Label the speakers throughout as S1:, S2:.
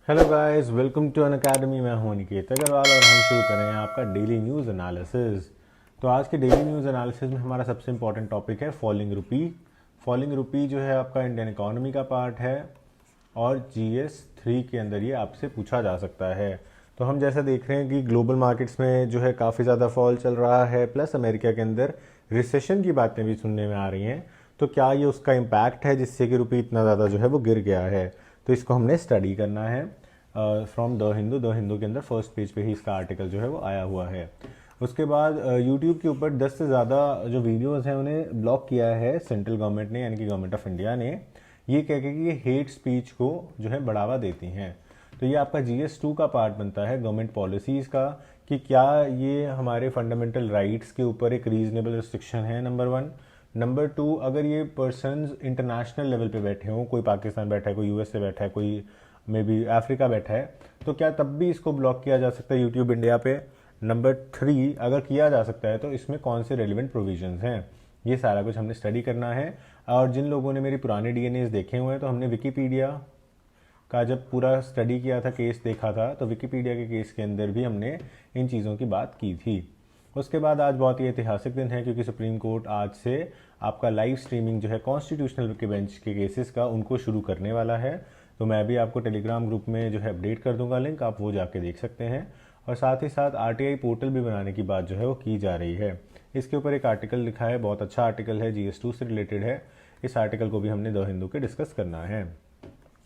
S1: Hello guys, welcome to Unacademy. मैं हूं अनिकेत अग्रवाल और हम शुरू करें आपका डेली न्यूज़ एनालिसिस। तो आज के डेली न्यूज़ एनालिसिस में हमारा सबसे इंपॉर्टेंट टॉपिक है फॉलिंग रुपी। फॉलिंग रुपी जो है आपका इंडियन इकोनॉमी का पार्ट है और GS3 के अंदर ये आपसे पूछा जा सकता है। तो हम जैसा देख रहे हैं कि ग्लोबल मार्केट्स में जो है काफ़ी ज़्यादा फॉल चल रहा है, प्लस अमेरिका के अंदर रिसेशन की बातें भी सुनने में आ रही हैं। तो क्या ये उसका इम्पैक्ट है जिससे कि रुपी इतना ज़्यादा जो है वो गिर गया है? तो इसको हमने स्टडी करना है फ्रॉम द हिंदू के अंदर फर्स्ट पेज पे ही इसका आर्टिकल जो है वो आया हुआ है। उसके बाद यूट्यूब के ऊपर 10 से ज़्यादा जो वीडियोस हैं उन्हें ब्लॉक किया है सेंट्रल गवर्नमेंट ने, यानी कि गवर्नमेंट ऑफ इंडिया ने, ये कह के कि ये हेट स्पीच को जो है बढ़ावा देती हैं। तो ये आपका GS2 का पार्ट बनता है गवर्नमेंट पॉलिसीज़ का, कि क्या ये हमारे फंडामेंटल राइट्स के ऊपर एक रीजनेबल रिस्ट्रिक्शन है, नंबर वन। नंबर टू, अगर ये पर्सनस इंटरनेशनल लेवल पे बैठे हों, कोई पाकिस्तान बैठा है, कोई US से बैठा है, कोई मे बी अफ्रीका बैठा है, तो क्या तब भी इसको ब्लॉक किया जा सकता है यूट्यूब इंडिया पे? नंबर थ्री, अगर किया जा सकता है तो इसमें कौन से रेलिवेंट प्रोविजंस हैं? ये सारा कुछ हमने स्टडी करना है। और जिन लोगों ने मेरी पुराने DNAs देखे हुए हैं, तो हमने विकीपीडिया का जब पूरा स्टडी किया था, केस देखा था, तो विकीपीडिया के केस के अंदर भी हमने इन चीज़ों की बात की थी। उसके बाद आज बहुत ही ऐतिहासिक दिन है, क्योंकि सुप्रीम कोर्ट आज से आपका लाइव स्ट्रीमिंग जो है कॉन्स्टिट्यूशनल के बेंच के केसेस का, उनको शुरू करने वाला है। तो मैं भी आपको टेलीग्राम ग्रुप में जो है अपडेट कर दूंगा लिंक, आप वो जाके देख सकते हैं। और साथ ही साथ RTI पोर्टल भी बनाने की बात जो है वो की जा रही है। इसके ऊपर एक आर्टिकल लिखा है, बहुत अच्छा आर्टिकल है, GS2 से रिलेटेड है। इस आर्टिकल को भी हमने द हिंदू के डिस्कस करना है।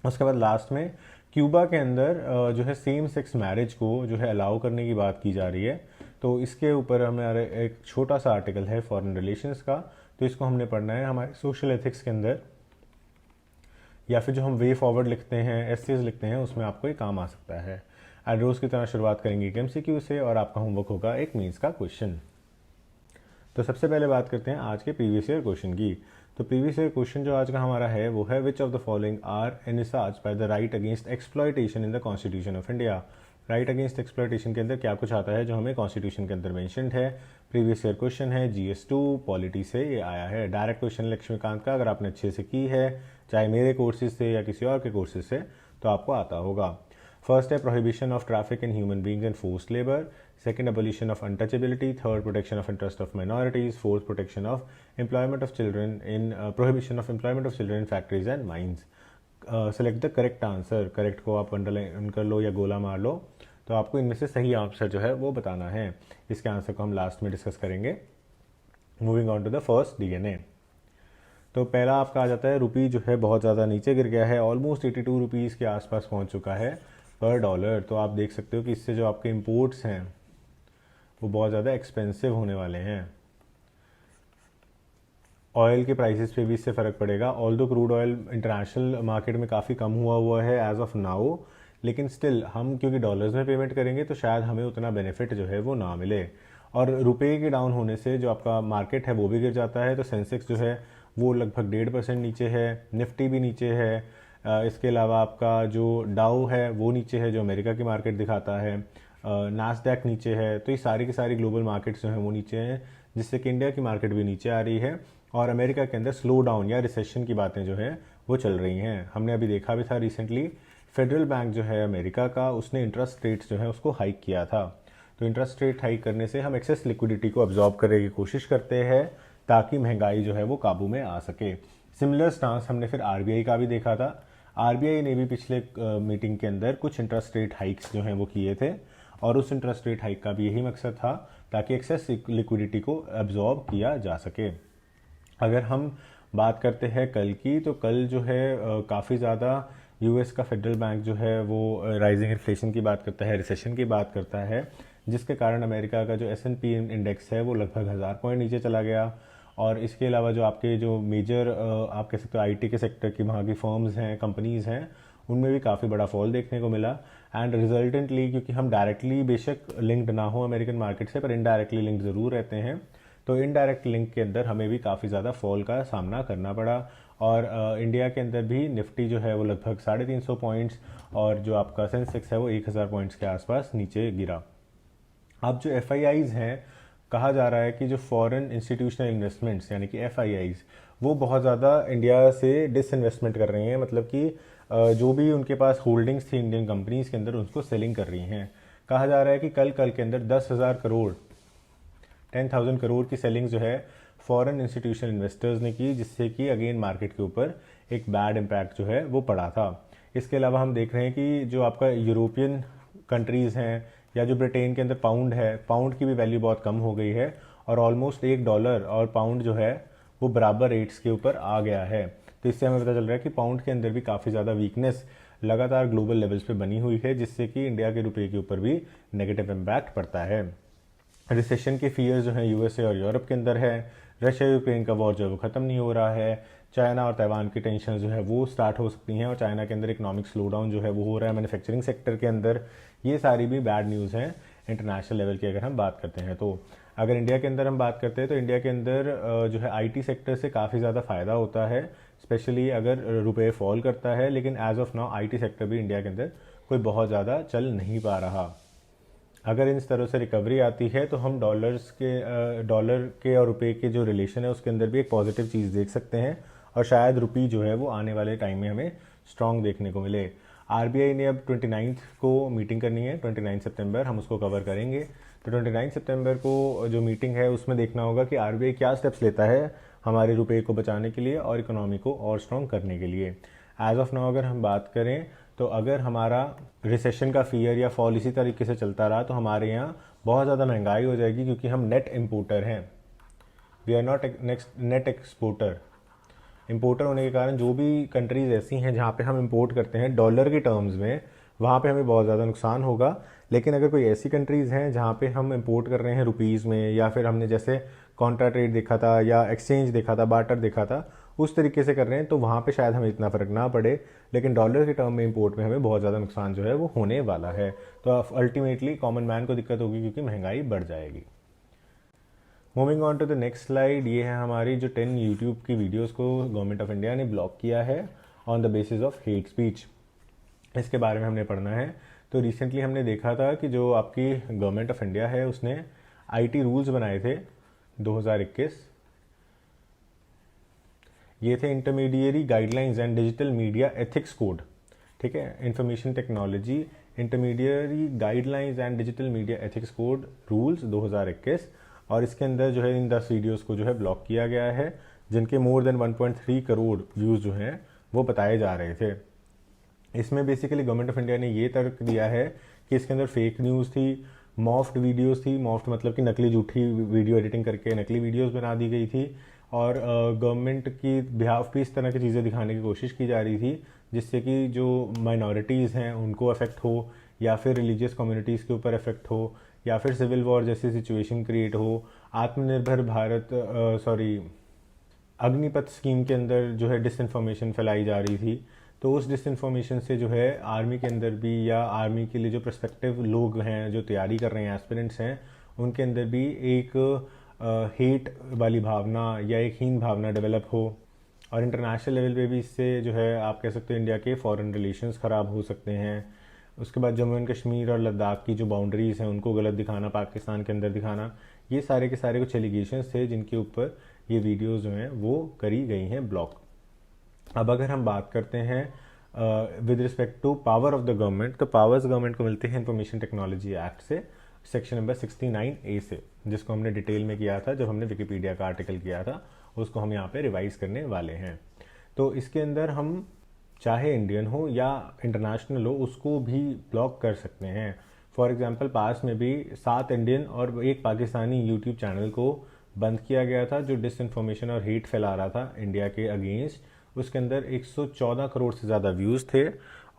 S1: उसके बाद लास्ट में क्यूबा के अंदर जो है सेम सेक्स मैरिज को जो है अलाउ करने की बात की जा रही है। तो इसके ऊपर हमारे एक छोटा सा आर्टिकल है फॉरेन रिलेशंस का, तो इसको हमने पढ़ना है हमारे सोशल एथिक्स के अंदर, या फिर जो हम वे फॉरवर्ड लिखते हैं, एसेज लिखते हैं, उसमें आपको ये काम आ सकता है। आज रोज़ की तरह शुरुआत करेंगे एक MCQ से और आपका होमवर्क होगा एक मीन्स का क्वेश्चन। तो सबसे पहले बात करते हैं आज के प्रीवियस ईयर क्वेश्चन की। तो प्रीवियस ईयर क्वेश्चन जो आज का हमारा है वो है, which of the following are envisaged by the right against exploitation in the constitution of India? Right against exploitation के अंदर क्या कुछ आता है जो हमें कॉन्स्टिट्यूशन के अंदर मेंशन्ड है? प्रीवियस ईयर क्वेश्चन है, GS2 पॉलिटी से ये आया है। डायरेक्ट क्वेश्चन लक्ष्मीकांत का, अगर आपने अच्छे से की है, चाहे मेरे कोर्सेज से या किसी और के कोर्सेज से, तो आपको आता होगा। फर्स्ट है prohibition of traffic in human beings and forced labour. Second, abolition of untouchability. Third, protection of interest of minorities. Fourth, protection of employment of children in prohibition of employment of children in factories and mines. Select the correct answer. Correct को आप underline कर लो या गोला मार लो, तो आपको इनमें से सही आंसर जो है वो बताना है। इसके आंसर को हम लास्ट में डिस्कस करेंगे। Moving on to the first DNA। तो पहला आपका आ जाता है, रुपी जो है बहुत ज़्यादा नीचे गिर गया है, ऑलमोस्ट 82 रुपीज़ के आसपास पहुंच चुका है पर डॉलर। तो आप देख सकते हो कि इससे जो आपके इंपोर्ट्स हैं वो बहुत ज़्यादा एक्सपेंसिव होने वाले हैं। ऑयल के प्राइसेस पे भी इससे फ़र्क पड़ेगा। ऑल दो क्रूड ऑयल इंटरनेशनल मार्केट में काफ़ी कम हुआ है एज ऑफ नाउ, लेकिन स्टिल हम क्योंकि डॉलर्स में पेमेंट करेंगे तो शायद हमें उतना बेनिफिट जो है वो ना मिले। और रुपए के डाउन होने से जो आपका मार्केट है वो भी गिर जाता है। तो सेंसेक्स जो है वो लगभग 1.5% नीचे है, निफ्टी भी नीचे है। इसके अलावा आपका जो डाउ है वो नीचे है, जो अमेरिका की मार्केट दिखाता है। नास्डैक नीचे है। तो ये सारी की सारी ग्लोबल मार्केट्स जो हैं वो नीचे हैं, जिससे कि इंडिया की मार्केट भी नीचे आ रही है। और अमेरिका के अंदर स्लो डाउन या रिसेशन की बातें जो है वो चल रही हैं। हमने अभी देखा भी था रिसेंटली, फेडरल बैंक जो है अमेरिका का, उसने इंटरेस्ट रेट्स जो है उसको हाइक किया था। तो इंटरेस्ट रेट हाइक करने से हम एक्सेस लिक्विडिटी को अब्जॉर्ब करने की कोशिश करते हैं ताकि महंगाई जो है वो काबू में आ सके। सिमिलर स्टांस हमने फिर RBI का भी देखा था। RBI ने भी पिछले मीटिंग के अंदर कुछ इंटरेस्ट रेट हाइक्स जो हैं वो किए थे, और उस इंटरेस्ट रेट हाइक का भी यही मकसद था ताकि एक्सेस लिक्विडिटी को एब्जॉर्ब किया जा सके। अगर हम बात करते हैं कल की, तो कल जो है काफ़ी ज़्यादा US का फेडरल बैंक जो है वो राइजिंग इन्फ्लेशन की बात करता है, रिसेशन की बात करता है, जिसके कारण अमेरिका का जो S&P इंडेक्स है वो लगभग 1000 पॉइंट नीचे चला गया। और इसके अलावा जो आपके जो मेजर आप कह सकते हो IT के सेक्टर की वहाँ की फर्म्स हैं, कंपनीज़ हैं, उनमें भी काफ़ी बड़ा फॉल देखने को मिला। एंड रिजल्टेंटली, क्योंकि हम डायरेक्टली बेशक लिंक्ड ना हो अमेरिकन मार्केट से, पर इनडायरेक्टली लिंक ज़रूर रहते हैं, तो इनडायरेक्ट लिंक के अंदर हमें भी काफ़ी ज़्यादा फॉल का सामना करना पड़ा। और इंडिया के अंदर भी निफ्टी जो है वो लगभग 350 पॉइंट्स, और जो आपका सेंसेक्स है वो 1000 पॉइंट्स के आसपास नीचे गिरा। अब जो FIIs हैं, कहा जा रहा है कि जो फॉरेन इंस्टीट्यूशनल इन्वेस्टमेंट्स यानी कि FIIs, वो बहुत ज़्यादा इंडिया से डिसइन्वेस्टमेंट कर रही हैं। मतलब कि जो भी उनके पास होल्डिंग्स थी इंडियन कंपनीज के अंदर उसको सेलिंग कर रही हैं। कहा जा रहा है कि कल के अंदर 10,000 करोड़ की सेलिंग जो है फॉरेन इंस्टीट्यूशनल इन्वेस्टर्स ने की, जिससे कि अगेन मार्केट के ऊपर एक बैड इम्पैक्ट जो है वो पड़ा था। इसके अलावा हम देख रहे हैं कि जो आपका यूरोपियन कंट्रीज़ हैं या जो ब्रिटेन के अंदर पाउंड है, पाउंड की भी वैल्यू बहुत कम हो गई है और ऑलमोस्ट $1 और पाउंड जो है वो बराबर रेट्स के ऊपर आ गया है। तो इससे हमें पता चल रहा है कि पाउंड के अंदर भी काफ़ी ज़्यादा वीकनेस लगातार ग्लोबल लेवल्स पे बनी हुई है, जिससे कि इंडिया के रुपये के ऊपर भी नेगेटिव इम्पैक्ट पड़ता है। रिसेशन के फियर जो है यूएसए और यूरोप के अंदर है। रशिया यूक्रेन का वॉर जो है वो ख़त्म नहीं हो रहा है। चाइना और ताइवान की टेंशन जो है वो स्टार्ट हो सकती हैं और चाइना के अंदर इकोनॉमिक स्लो डाउन जो है वो हो रहा है मैन्युफैक्चरिंग सेक्टर के अंदर। ये सारी भी बैड न्यूज़ हैं इंटरनेशनल लेवल की अगर हम बात करते हैं तो। अगर इंडिया के अंदर हम बात करते हैं तो इंडिया के अंदर जो है आईटी सेक्टर से काफ़ी ज़्यादा फ़ायदा होता है, स्पेशली अगर रुपये फॉल करता है। लेकिन as of now IT sector भी इंडिया के अंदर कोई बहुत ज़्यादा चल नहीं पा रहा। अगर इस तरह से रिकवरी आती है तो हम डॉलर के और रुपए के जो रिलेशन है उसके अंदर भी एक पॉजिटिव चीज़ देख सकते हैं और शायद रुपी जो है वो आने वाले टाइम में हमें स्ट्रांग देखने को मिले। आरबीआई ने अब 29 को मीटिंग करनी है, 29 सितंबर, हम उसको कवर करेंगे। तो 29 सितंबर को जो मीटिंग है उसमें देखना होगा कि आरबीआई क्या स्टेप्स लेता है हमारे रुपये को बचाने के लिए और इकोनॉमी को और स्ट्रांग करने के लिए। एज ऑफ नाउ अगर हम बात करें तो अगर हमारा रिसेशन का फियर या फॉल इसी तरीके से चलता रहा तो हमारे यहाँ बहुत ज़्यादा महंगाई हो जाएगी, क्योंकि हम नेट इम्पोर्टर हैं, we are not net exporter. Importer होने के कारण जो भी कंट्रीज़ ऐसी हैं जहाँ पे हम इम्पोर्ट करते हैं डॉलर के टर्म्स में, वहाँ पे हमें बहुत ज़्यादा नुकसान होगा। लेकिन अगर कोई ऐसी कंट्रीज़ हैं जहाँ पे हम इम्पोर्ट कर रहे हैं रुपीज़ में, या फिर हमने जैसे कॉन्ट्रा ट्रेड देखा था या एक्सचेंज देखा था, बार्टर देखा था, उस तरीके से कर रहे हैं तो वहाँ पे शायद हमें इतना फ़र्क ना पड़े। लेकिन डॉलर के टर्म में इंपोर्ट में हमें बहुत ज़्यादा नुकसान जो है वो होने वाला है। तो अल्टीमेटली कॉमन मैन को दिक्कत होगी क्योंकि महंगाई बढ़ जाएगी। Moving on to the next slide, ये है हमारी जो 10 यूट्यूब की वीडियोज़ को गवर्नमेंट ऑफ इंडिया ने ब्लॉक किया है on the basis of hate speech. इसके बारे में हमने पढ़ना है। तो रिसेंटली हमने देखा था कि जो आपकी गवर्नमेंट ऑफ इंडिया है उसने आईटी रूल्स बनाए थे 2021। ये थे intermediary guidelines and digital media ethics code, ठीक है, information technology intermediary guidelines and digital media ethics code rules 2021। और इसके अंदर जो है इन 10 वीडियोस को जो है ब्लॉक किया गया है, जिनके मोर देन 1.3 करोड़ व्यूज़ जो हैं वो बताए जा रहे थे। इसमें बेसिकली गवर्नमेंट ऑफ इंडिया ने ये तर्क दिया है कि इसके अंदर फेक न्यूज़ थी, मॉफ्ड वीडियोस थी, मॉफ्ड मतलब कि नकली झूठी वीडियो एडिटिंग करके नकली वीडियोस बना दी गई थी, और गवर्नमेंट की बिहाफ पे इस तरह की चीज़ें दिखाने की कोशिश की जा रही थी जिससे कि जो माइनॉरिटीज़ हैं उनको अफेक्ट हो, या फिर रिलीजियस कम्युनिटीज़ के ऊपर अफेक्ट हो, या फिर सिविल वॉर जैसी सिचुएशन क्रिएट हो। आत्मनिर्भर भारत अग्निपथ स्कीम के अंदर जो है डिसइंफॉर्मेशन फैलाई जा रही थी, तो उस डिसइंफॉर्मेशन से जो है आर्मी के अंदर भी, या आर्मी के लिए जो प्रस्पेक्टिव लोग हैं जो तैयारी कर रहे हैं, एस्पिरेंट्स हैं, उनके अंदर भी एक हेट वाली भावना या एक हीन भावना डेवलप हो। और इंटरनेशनल लेवल पे भी इससे जो है आप कह सकते हो इंडिया के फॉरेन रिलेशंस ख़राब हो सकते हैं। उसके बाद जम्मू एंड कश्मीर और लद्दाख की जो बाउंड्रीज़ हैं उनको गलत दिखाना, पाकिस्तान के अंदर दिखाना, ये सारे के सारे कुछ एलिगेशंस थे जिनके ऊपर ये वीडियोज़ जो हैं वो करी गई हैं ब्लॉक। अब अगर हम बात करते हैं with respect to power of the government, तो पावर्स गवर्नमेंट को मिलते हैं इंफॉर्मेशन टेक्नोलॉजी एक्ट से, सेक्शन नंबर 69A से, जिसको हमने डिटेल में किया था जब हमने विकिपीडिया का आर्टिकल किया था, उसको हम यहाँ पे रिवाइज करने वाले हैं। तो इसके अंदर हम चाहे इंडियन हो या इंटरनेशनल हो उसको भी ब्लॉक कर सकते हैं। फॉर एग्जांपल पास में भी 7 इंडियन और एक पाकिस्तानी यूट्यूब चैनल को बंद किया गया था जो डिसइंफॉर्मेशन और हेट फैला रहा था इंडिया के अगेंस्ट। उसके अंदर 114 करोड़ से ज़्यादा व्यूज़ थे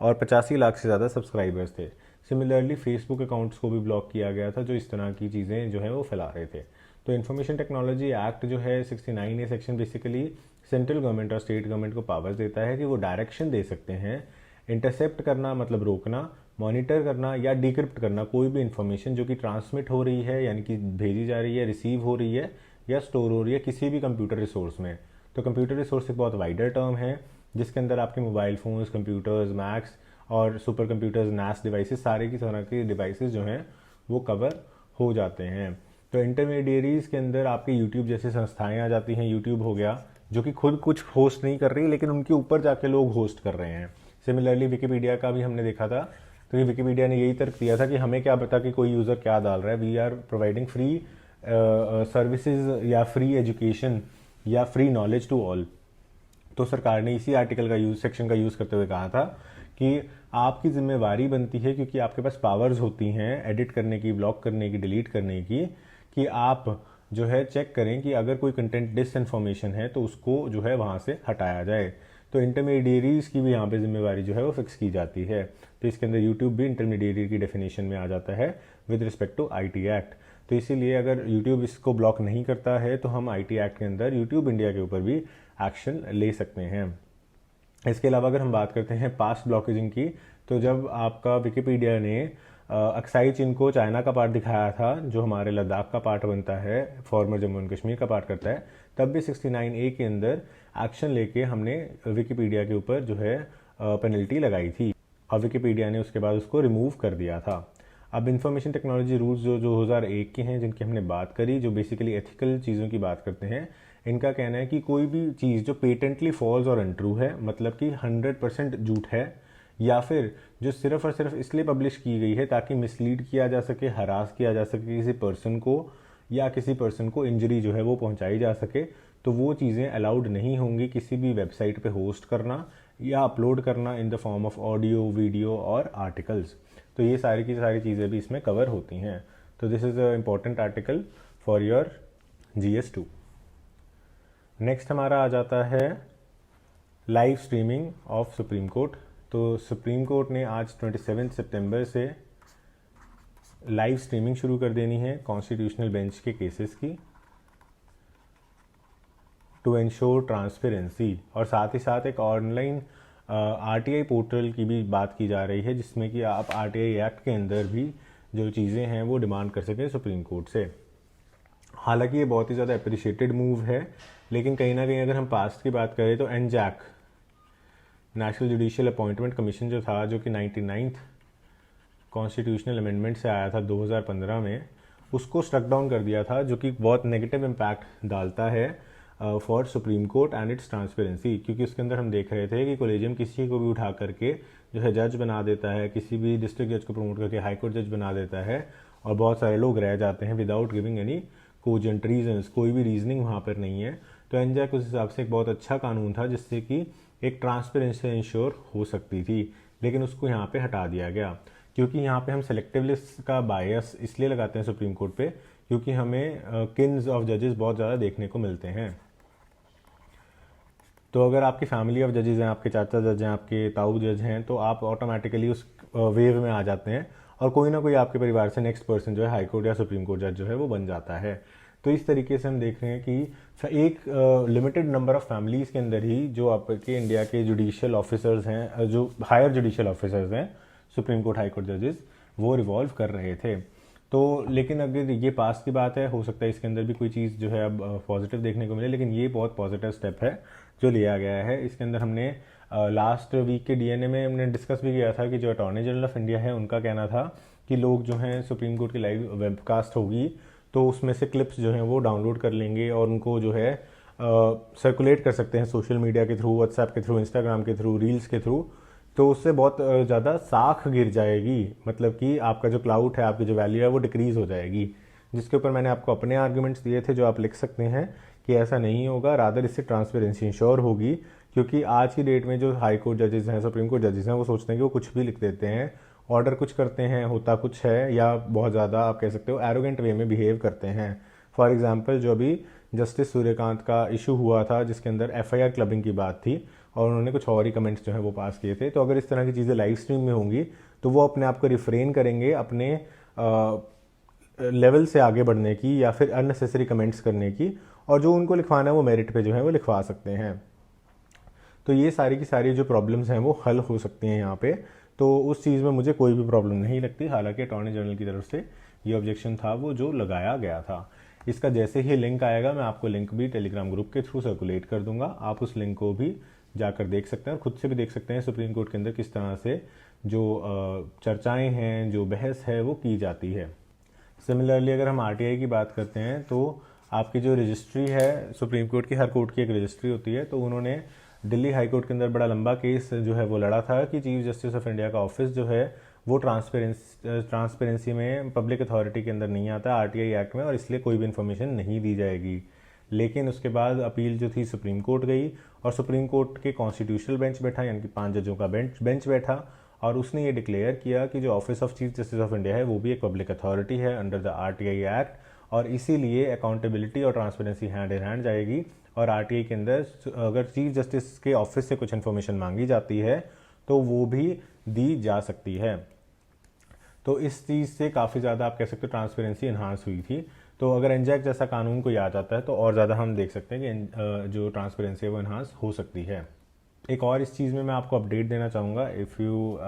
S1: और 85 लाख से ज़्यादा सब्सक्राइबर्स थे। सिमिलरली फेसबुक अकाउंट्स को भी ब्लॉक किया गया था जो इस तरह की चीज़ें जो है वो फैला रहे थे। तो इन्फॉर्मेशन टेक्नोलॉजी एक्ट जो है 69A section basically central government और स्टेट गवर्नमेंट को पावर्स देता है कि वो डायरेक्शन दे सकते हैं इंटरसेप्ट करना मतलब रोकना, मॉनिटर करना या डिक्रिप्ट करना कोई भी इन्फॉर्मेशन जो कि ट्रांसमिट हो रही है यानी कि भेजी जा रही है, रिसीव हो रही है या स्टोर हो रही है किसी भी कंप्यूटर रिसोर्स में। तो कंप्यूटर रिसोर्स एक बहुत वाइडर टर्म है जिसके अंदर आपके मोबाइल फ़ोन्स, कंप्यूटर्स, मैक्स और सुपर कंप्यूटर्स, नास डिवाइसेस, सारे की तरह के डिवाइसेस जो हैं वो कवर हो जाते हैं। तो इंटरमीडिएरीज के अंदर आपके यूट्यूब जैसे संस्थाएं आ जाती हैं। यूट्यूब हो गया जो कि खुद कुछ होस्ट नहीं कर रही लेकिन उनके ऊपर जाके लोग होस्ट कर रहे हैं, सिमिलरली विकिपीडिया का भी हमने देखा था, तो ये विकिपीडिया ने यही तर्क दिया था कि हमें क्या पता कि कोई यूज़र क्या डाल रहा है, we are providing free services या फ्री एजुकेशन या फ्री नॉलेज टू ऑल। तो सरकार ने इसी आर्टिकल का यूज सेक्शन का यूज़ करते हुए कहा था कि आपकी जिम्मेवारी बनती है, क्योंकि आपके पास पावर्स होती हैं एडिट करने की, ब्लॉक करने की, डिलीट करने की, कि आप जो है चेक करें कि अगर कोई कंटेंट डिसइंफॉर्मेशन है तो उसको जो है वहाँ से हटाया जाए। तो इंटरमीडिएरीज की भी यहाँ पे जिम्मेवारी जो है वो फिक्स की जाती है। तो इसके अंदर यूट्यूब भी इंटरमीडिएरी की डेफिनेशन में आ जाता है with respect to IT act. तो इसीलिए अगर यूट्यूब इसको ब्लॉक नहीं करता है तो हम आईटी एक्ट के अंदर यूट्यूब इंडिया के ऊपर भी एक्शन ले सकते हैं। इसके अलावा अगर हम बात करते हैं पास्ट ब्लॉकेजिंग की, तो जब आपका विकिपीडिया ने अक्साई चिन को चाइना का पार्ट दिखाया था, जो हमारे लद्दाख का पार्ट बनता है, फॉर्मर जम्मू एंड कश्मीर का पार्ट करता है, तब भी 69A के अंदर एक्शन लेके हमने विकिपीडिया के ऊपर जो है पेनल्टी लगाई थी और विकिपीडिया ने उसके बाद उसको रिमूव कर दिया था। अब इंफॉर्मेशन टेक्नोलॉजी रूल्स जो 2001 के हैं, जिनकी हमने बात करी, जो बेसिकली एथिकल चीज़ों की बात करते हैं, इनका कहना है कि कोई भी चीज़ जो पेटेंटली फॉल्स और अनट्रू है, मतलब कि 100% झूठ है, या फिर जो सिर्फ और सिर्फ इसलिए पब्लिश की गई है ताकि मिसलीड किया जा सके, हरास किया जा सके किसी पर्सन को, या किसी पर्सन को इंजरी जो है वो पहुंचाई जा सके, तो वो चीज़ें अलाउड नहीं होंगी किसी भी वेबसाइट पे होस्ट करना या अपलोड करना in the form of audio, video और आर्टिकल्स। तो ये सारी की सारी चीज़ें भी इसमें कवर होती हैं। तो this is a important article for your GS2। Next हमारा आ जाता है live streaming of supreme court. तो सुप्रीम कोर्ट ने आज 27 सितंबर से लाइव स्ट्रीमिंग शुरू कर देनी है कॉन्स्टिट्यूशनल बेंच के केसेस की, टू एंश्योर ट्रांसपेरेंसी। और साथ ही साथ एक ऑनलाइन RTI पोर्टल की भी बात की जा रही है, जिसमें कि आप RTI एक्ट के अंदर भी जो चीज़ें हैं वो डिमांड कर सकें सुप्रीम कोर्ट से। हालांकि ये बहुत ही ज़्यादा अप्रिशिएटेड मूव है, लेकिन कहीं ना कहीं अगर हम पास्ट की बात करें तो एनजैक, नेशनल जुडिशियल अपॉइंटमेंट कमीशन जो था, जो कि 99th कॉन्स्टिट्यूशनल अमेंडमेंट से आया था 2015 में, उसको स्ट्रक डाउन कर दिया था, जो कि बहुत नेगेटिव इम्पैक्ट डालता है for supreme court and it's transparency. क्योंकि उसके अंदर हम देख रहे थे कि कोलेजियम किसी को भी उठा करके जो है जज बना देता है, किसी भी डिस्ट्रिक्ट जज को प्रमोट करके हाई कोर्ट जज बना देता है, और बहुत सारे लोग रह जाते हैं without giving any cogent reasons, कोई भी रीजनिंग वहाँ पर नहीं है। तो एनजैक उस हिसाब से एक बहुत अच्छा कानून था, जिससे कि एक ट्रांसपेरेंसी इंश्योर हो सकती थी, लेकिन उसको यहाँ पे हटा दिया गया। क्योंकि यहाँ पे हम सेलेक्टिव लिस्ट का बायस इसलिए लगाते हैं सुप्रीम कोर्ट पे, क्योंकि हमें किन्स ऑफ जजेस बहुत ज़्यादा देखने को मिलते हैं। तो अगर आपकी फैमिली ऑफ जजेस हैं, आपके चाचा जज हैं, आपके ताऊ जज हैं, तो आप ऑटोमेटिकली उस वेव में आ जाते हैं, और कोई ना कोई आपके परिवार से नेक्स्ट पर्सन जो है हाई कोर्ट या सुप्रीम कोर्ट जज जो है वो बन जाता है। तो इस तरीके से हम देख रहे हैं कि एक लिमिटेड नंबर ऑफ फैमिलीज़ के अंदर ही जो आपके इंडिया के जुडिशियल ऑफिसर्स हैं, जो हायर जुडिशियल ऑफिसर्स हैं, सुप्रीम कोर्ट, हाई कोर्ट जजेस, वो रिवॉल्व कर रहे थे। तो लेकिन अगर ये पास की बात है, हो सकता है इसके अंदर भी कोई चीज़ जो है अब पॉजिटिव देखने को मिले, लेकिन ये बहुत पॉजिटिव स्टेप है जो लिया गया है। इसके अंदर हमने लास्ट वीक के DNA में हमने डिस्कस भी किया था कि जो अटॉर्नी जनरल ऑफ इंडिया है, उनका कहना था कि लोग जो हैं सुप्रीम कोर्ट की लाइव वेबकास्ट होगी तो उसमें से क्लिप्स जो हैं वो डाउनलोड कर लेंगे और उनको जो है सर्कुलेट कर सकते हैं सोशल मीडिया के थ्रू, व्हाट्सएप के थ्रू, इंस्टाग्राम के थ्रू, रील्स के थ्रू। तो उससे बहुत ज़्यादा साख गिर जाएगी, मतलब कि आपका जो क्लाउड है, आपकी जो वैल्यू है वो डिक्रीज़ हो जाएगी। जिसके ऊपर मैंने आपको अपने आर्ग्यूमेंट्स दिए थे, जो आप लिख सकते हैं कि ऐसा नहीं होगा, रादर इससे ट्रांसपेरेंसी इंश्योर होगी। क्योंकि आज की डेट में जो हाई कोर्ट जजेस हैं, सुप्रीम कोर्ट जजेस हैं, वो सोचते हैं कि वो कुछ भी लिख देते हैं, ऑर्डर कुछ करते हैं, होता कुछ है, या बहुत ज़्यादा आप कह सकते हो एरोगेंट वे में बिहेव करते हैं। फॉर एग्जाम्पल, जो अभी जस्टिस सूर्यकांत का इशू हुआ था, जिसके अंदर FIR क्लबिंग की बात थी, और उन्होंने कुछ और ही कमेंट्स जो है वो पास किए थे। तो अगर इस तरह की चीज़ें लाइव स्ट्रीम में होंगी तो वो अपने आप को रिफ्रेन करेंगे अपने लेवल से आगे बढ़ने की, या फिर अननेसेसरी कमेंट्स करने की, और जो उनको लिखवाना है वो मेरिट पे जो है वो लिखवा सकते हैं। तो ये सारी की सारी जो प्रॉब्लम्स हैं वो हल हो सकती हैं यहाँ पे। तो उस चीज़ में मुझे कोई भी प्रॉब्लम नहीं लगती। हालांकि अटॉर्नी जनरल की तरफ से ये ऑब्जेक्शन था वो जो लगाया गया था। इसका जैसे ही लिंक आएगा, मैं आपको लिंक भी टेलीग्राम ग्रुप के थ्रू सर्कुलेट कर दूंगा। आप उस लिंक को भी जाकर देख सकते हैं और खुद से भी देख सकते हैं सुप्रीम कोर्ट के अंदर किस तरह से जो चर्चाएँ हैं, जो बहस है वो की जाती है। सिमिलरली अगर हम RTI की बात करते हैं तो आपकी जो रजिस्ट्री है सुप्रीम कोर्ट की, हर कोर्ट की एक रजिस्ट्री होती है, तो उन्होंने दिल्ली हाई कोर्ट के अंदर बड़ा लंबा केस जो है वो लड़ा था कि चीफ जस्टिस ऑफ इंडिया का ऑफिस जो है वो ट्रांसपेरेंसी में पब्लिक अथॉरिटी के अंदर नहीं आता आरटीआई एक्ट में, और इसलिए कोई भी इन्फॉर्मेशन नहीं दी जाएगी। लेकिन उसके बाद अपील जो थी सुप्रीम कोर्ट गई, और सुप्रीम कोर्ट के कॉन्स्टिट्यूशनल बेंच बैठा, यानी कि 5 जजों का बेंच बैठा, और उसने ये डिक्लेयर किया कि जो office of chief justice of India है वो भी एक पब्लिक अथॉरिटी है अंडर द आरटीआई एक्ट, और इसीलिए अकाउंटेबिलिटी और ट्रांसपेरेंसी हैंड इन हैंड जाएगी। और आरटीआई के अंदर अगर चीफ जस्टिस के ऑफिस से कुछ इन्फॉर्मेशन मांगी जाती है तो वो भी दी जा सकती है। तो इस चीज़ से काफ़ी ज़्यादा आप कह सकते हो ट्रांसपेरेंसी इन्हांस हुई थी। तो अगर एनजैक जैसा कानून कोई आ जाता है तो और ज़्यादा हम देख सकते हैं कि जो ट्रांसपेरेंसी है वो इन्हांस हो सकती है। एक और इस चीज़ में मैं आपको अपडेट देना चाहूँगा, if you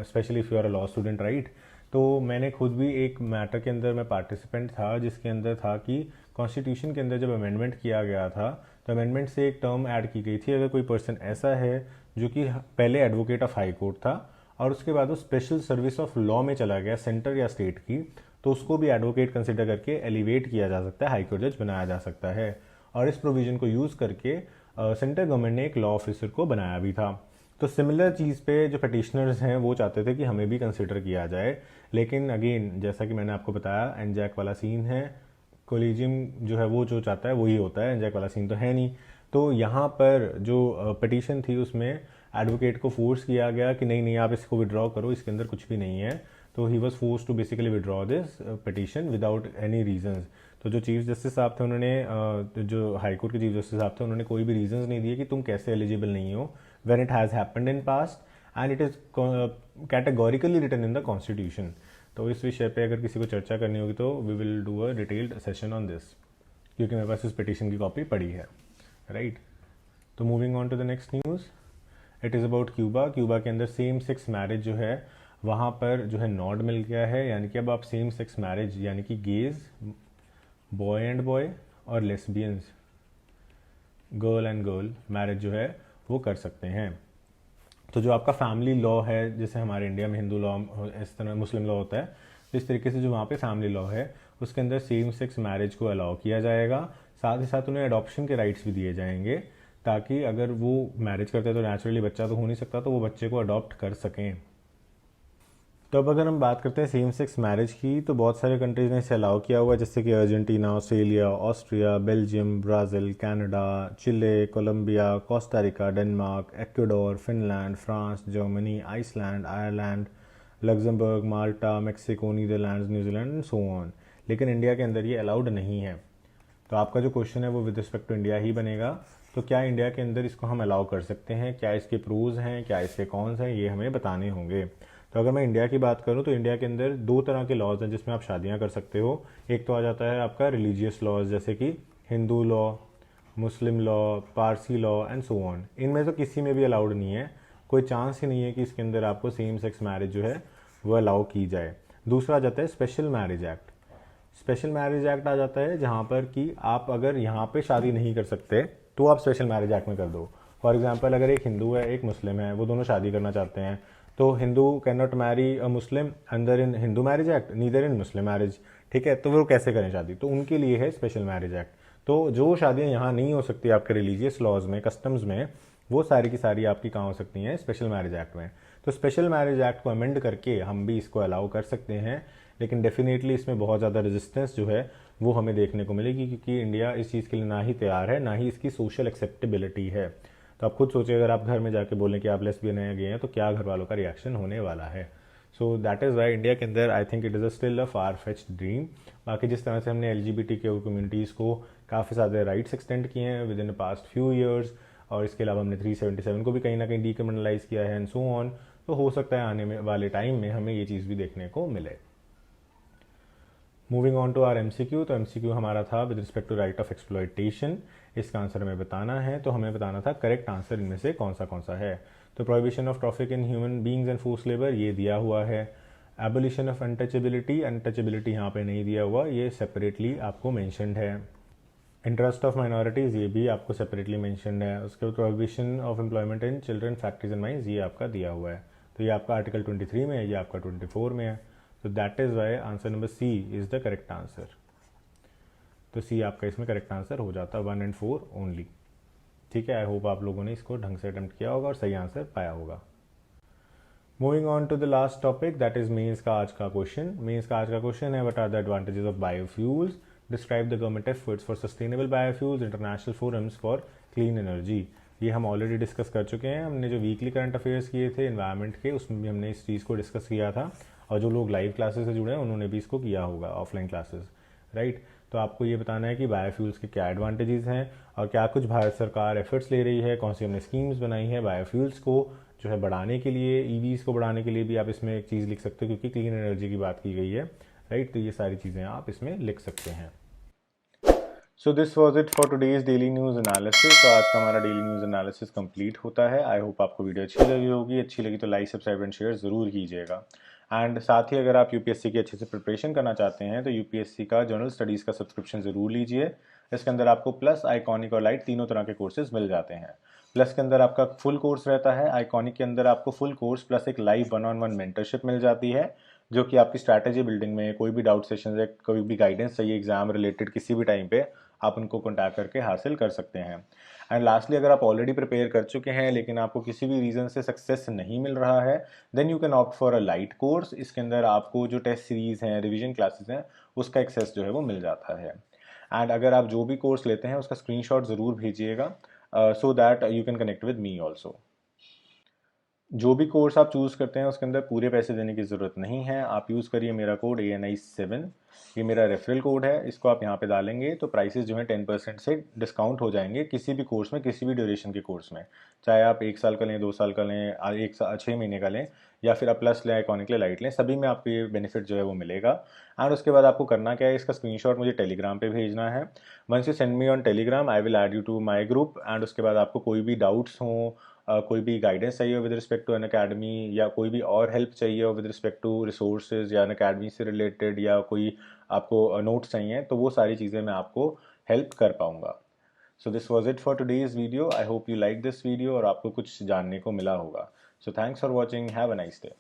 S1: specially if you are a law student right. तो मैंने खुद भी एक मैटर के अंदर मैं पार्टिसिपेंट था जिसके अंदर था कि कॉन्स्टिट्यूशन के अंदर जब अमेंडमेंट किया गया था तो अमेंडमेंट से एक टर्म ऐड की गई थी, अगर कोई पर्सन ऐसा है जो कि पहले एडवोकेट ऑफ हाई कोर्ट था और उसके बाद वो स्पेशल सर्विस ऑफ लॉ में चला गया सेंटर या स्टेट की, तो उसको भी एडवोकेट कंसिडर करके एलिवेट किया जा सकता है, हाई कोर्ट जज बनाया जा सकता है। और इस प्रोविजन को यूज़ करके सेंट्रल गवर्नमेंट ने एक लॉ ऑफिसर को बनाया भी था। तो सिमिलर चीज़ पे जो पटिशनर्स हैं वो चाहते थे कि हमें भी कंसिडर किया जाए, लेकिन अगेन जैसा कि मैंने आपको बताया एनजैक वाला सीन है, कोलिजियम जो है वो जो चाहता है वही होता है, एनजैक वाला सीन तो है नहीं। तो यहाँ पर जो पटिशन थी उसमें एडवोकेट को फोर्स किया गया कि नहीं नहीं आप इसको विड्रॉ करो, इसके अंदर कुछ भी नहीं है। तो he was force to basically withdraw this petition without any reasons. तो जो चीफ जस्टिस साहब थे उन्होंने जो हाई कोर्ट के चीफ जस्टिस साहब थे उन्होंने कोई भी रीजंस नहीं दिए कि तुम कैसे एलिजिबल नहीं हो, when it has happened in past and it is categorically written in the constitution. तो इस विषय पे अगर किसी को चर्चा करनी होगी तो we will do a detailed session on this, क्योंकि मेरे पास इस पिटिशन की कॉपी पड़ी है, राइट। तो moving on to the next news, it is about Cuba. Cuba के अंदर सेम सेक्स मैरिज जो है वहाँ पर जो है नॉड मिल गया है, यानी कि अब आप सेम सेक्स मैरिज यानी कि गेज, बॉय एंड बॉय और lesbians, girl and girl marriage जो है वो कर सकते हैं। तो जो आपका फैमिली लॉ है, जैसे हमारे इंडिया में हिंदू लॉ इस तरह मुस्लिम लॉ होता है, तो इस तरीके से जो वहाँ पे फैमिली लॉ है उसके अंदर सेम सेक्स मैरिज को अलाउ किया जाएगा। साथ ही साथ उन्हें अडॉप्शन के राइट्स भी दिए जाएंगे, ताकि अगर वो मैरिज करते हैं तो नेचुरली बच्चा तो हो नहीं सकता, तो वो बच्चे को अडॉप्ट कर सकें। तो अब अगर हम बात करते हैं सेम सेक्स मैरिज की, तो बहुत सारे कंट्रीज ने इसे अलाउ किया हुआ है, जैसे कि Argentina, Australia, Austria, Belgium, Brazil, Canada, Chile, Colombia, Costa Rica, Denmark, Ecuador, Finland, France, Germany, Iceland, Ireland, Luxembourg, Malta, Mexico, Netherlands, New Zealand and so on. लेकिन इंडिया के अंदर ये अलाउड नहीं है। तो आपका जो क्वेश्चन है वो विद रिस्पेक्ट टू इंडिया ही बनेगा। तो क्या इंडिया के अंदर इसको हम अलाउ कर सकते हैं, क्या इसके प्रोज हैं, क्या इसके कॉन्स हैं, ये हमें बताने होंगे। तो अगर मैं इंडिया की बात करूं तो इंडिया के अंदर 2 तरह के लॉज हैं जिसमें आप शादियां कर सकते हो। एक तो आ जाता है आपका रिलीजियस लॉज, जैसे कि Hindu law, Muslim law, Parsi law and so on. इनमें तो किसी में भी अलाउड नहीं है, कोई चांस ही नहीं है कि इसके अंदर आपको सेम सेक्स मैरिज जो है वो अलाउ की जाए। दूसरा आ जाता है special marriage act. Special marriage act आ जाता है जहाँ पर कि आप अगर यहाँ पे शादी नहीं कर सकते तो आप स्पेशल मैरिज एक्ट में कर दो। फॉर एग्जांपल अगर एक हिंदू है एक मुस्लिम है, वो दोनों शादी करना चाहते हैं, तो Hindu can not marry a Muslim अंदर in Hindu marriage act, neither in Muslim marriage, ठीक है। तो वो कैसे करें शादी, तो उनके लिए है स्पेशल मैरिज एक्ट। तो जो शादियाँ यहाँ नहीं हो सकती आपके रिलीजियस लॉज में, कस्टम्स में, वो सारी की सारी आपकी कहाँ हो सकती हैं, स्पेशल मैरिज एक्ट में। तो स्पेशल मैरिज एक्ट को अमेंड करके हम भी इसको अलाउ कर सकते हैं, लेकिन डेफिनेटली इसमें बहुत ज़्यादा रेजिस्टेंस जो है वो हमें देखने को मिलेगी, क्योंकि इंडिया इस चीज़ के लिए ना ही तैयार है ना ही इसकी सोशल एक्सेप्टेबिलिटी है। तो आप खुद सोचिए, अगर आप घर में जाके बोलें कि आप लेस्बियन हैं, गए हैं, तो क्या घर वालों का रिएक्शन होने वाला है। So that is why India के अंदर I think it is still a far fetched dream. बाकी जिस तरह से हमने LGBT के कम्युनिटीज़ को काफ़ी ज़्यादा राइट्स एक्सटेंड किए हैं with in the past few years, और इसके अलावा हमने 377 को भी कहीं ना कहीं डीक्रिमिनलाइज किया है एंड सो ऑन, तो हो सकता है आने में वाले टाइम में हमें ये चीज़ भी देखने को मिले। Moving on to our MCQ। तो MCQ हमारा था with respect to right of exploitation. इसका आंसर हमें बताना है, तो हमें बताना था करेक्ट आंसर इनमें से कौन सा है। तो prohibition of traffic in human beings and force labour, ये दिया हुआ है। एबोलिशन ऑफ अनटचेबिलिटी, अनटचेबिलिटी यहाँ पे नहीं दिया हुआ, ये सेपरेटली आपको मैंशनड है। इंटरेस्ट ऑफ माइनॉरिटीज़, ये भी आपको सेपरेटली मैंशनड है। उसके बाद prohibition of employment in children factories and mines, ये आपका दिया हुआ है। तो ये आपका आर्टिकल 23 में है, ये आपका 24 में है। तो that is why answer number C is the correct answer. तो C आपका इसमें करेक्ट आंसर हो जाता है, 1 and 4 ओनली। ठीक है, आई होप आप लोगों ने इसको ढंग से अटेम्प्ट किया होगा और सही आंसर पाया होगा। Moving on to the last topic, that is mains का आज का क्वेश्चन। मेंस का आज का क्वेश्चन है, what are the advantages of biofuels, describe the government efforts for sustainable biofuels, international forums for clean energy. ये हम ऑलरेडी डिस्कस कर चुके हैं। हमने जो वीकली करंट अफेयर्स किए थे एनवायरनमेंट के, उसमें भी हमने इस चीज़ को डिस्कस किया था, और जो लोग लाइव क्लासेस से जुड़े हैं उन्होंने भी इसको किया होगा, ऑफलाइन क्लासेस, राइट। तो आपको ये बताना है कि बायोफ्यूल्स के क्या एडवांटेजेस हैं और क्या कुछ भारत सरकार एफर्ट्स ले रही है, कौन सी हमने स्कीम्स बनाई है बायोफ्यूल्स को जो है बढ़ाने के लिए, ईवीज़ को बढ़ाने के लिए भी आप इसमें एक चीज़ लिख सकते हो क्योंकि क्लीन एनर्जी की बात की गई है, राइट। तो ये सारी चीज़ें आप इसमें लिख सकते हैं। So this was it for today's daily news analysis. तो आज का हमारा डेली न्यूज़ एनालिसिस कंप्लीट होता है। आई होप आपको वीडियो अच्छी लगी होगी। अच्छी लगी तो लाइक, सब्सक्राइब एंड शेयर ज़रूर कीजिएगा। एंड साथ ही अगर आप यूपीएससी की अच्छे से प्रिपरेशन करना चाहते हैं तो यूपीएससी का जनरल स्टडीज़ का सब्सक्रिप्शन ज़रूर लीजिए। इसके अंदर आपको प्लस, आइकॉनिक और लाइट तीनों तरह के कोर्सेज मिल जाते हैं। प्लस के अंदर आपका फुल कोर्स रहता है, आइकॉनिक के अंदर आपको फुल कोर्स प्लस एक लाइव 1-on-1 मेंटरशिप मिल जाती है, जो कि आपकी स्ट्रैटेजी बिल्डिंग में कोई भी डाउट सेशन है, कोई भी गाइडेंस चाहिए एग्जाम रिलेटेड किसी भी टाइम पे, आप उनको कॉन्टैक्ट करके हासिल कर सकते हैं। एंड लास्टली, अगर आप ऑलरेडी प्रिपेयर कर चुके हैं लेकिन आपको किसी भी रीज़न से सक्सेस नहीं मिल रहा है, then you can opt for a light course. इसके अंदर आपको जो टेस्ट सीरीज़ हैं, रिवीजन क्लासेस हैं, उसका एक्सेस जो है वो मिल जाता है। एंड अगर आप जो भी कोर्स लेते हैं उसका स्क्रीनशॉट ज़रूर भेजिएगा, so that you can connect with me also. जो भी कोर्स आप चूज़ करते हैं उसके अंदर पूरे पैसे देने की ज़रूरत नहीं है। आप यूज़ करिए मेरा कोड ANI7, ये मेरा रेफरल कोड है। इसको आप यहाँ पे डालेंगे तो प्राइसेस जो हैं 10% से डिस्काउंट हो जाएंगे किसी भी कोर्स में, किसी भी ड्यूरेशन के कोर्स में, चाहे आप 1 साल का लें, 2 साल का लें, 6 महीने का लें, या फिर आप प्लस लें, आइकॉनिक लें, लाइट लें, सभी में आपको ये बेनिफिट जो है वो मिलेगा। एंड उसके बाद आपको करना क्या है, इसका स्क्रीनशॉट मुझे टेलीग्राम पे भेजना है। Once you send me on Telegram, I will add you to my group. And उसके बाद आपको कोई भी डाउट्स हों, कोई भी गाइडेंस चाहिए हो with respect to Unacademy, या कोई भी और हेल्प चाहिए हो विद रिस्पेक्ट टू रिसोर्सेज या अन अकेडमी से रिलेटेड, या कोई आपको नोट्स चाहिए, तो वो सारी चीज़ें मैं आपको हेल्प कर पाऊँगा। So this was it for today's video. I hope you like this video और आपको कुछ जानने को मिला होगा। So thanks for watching, have a nice day.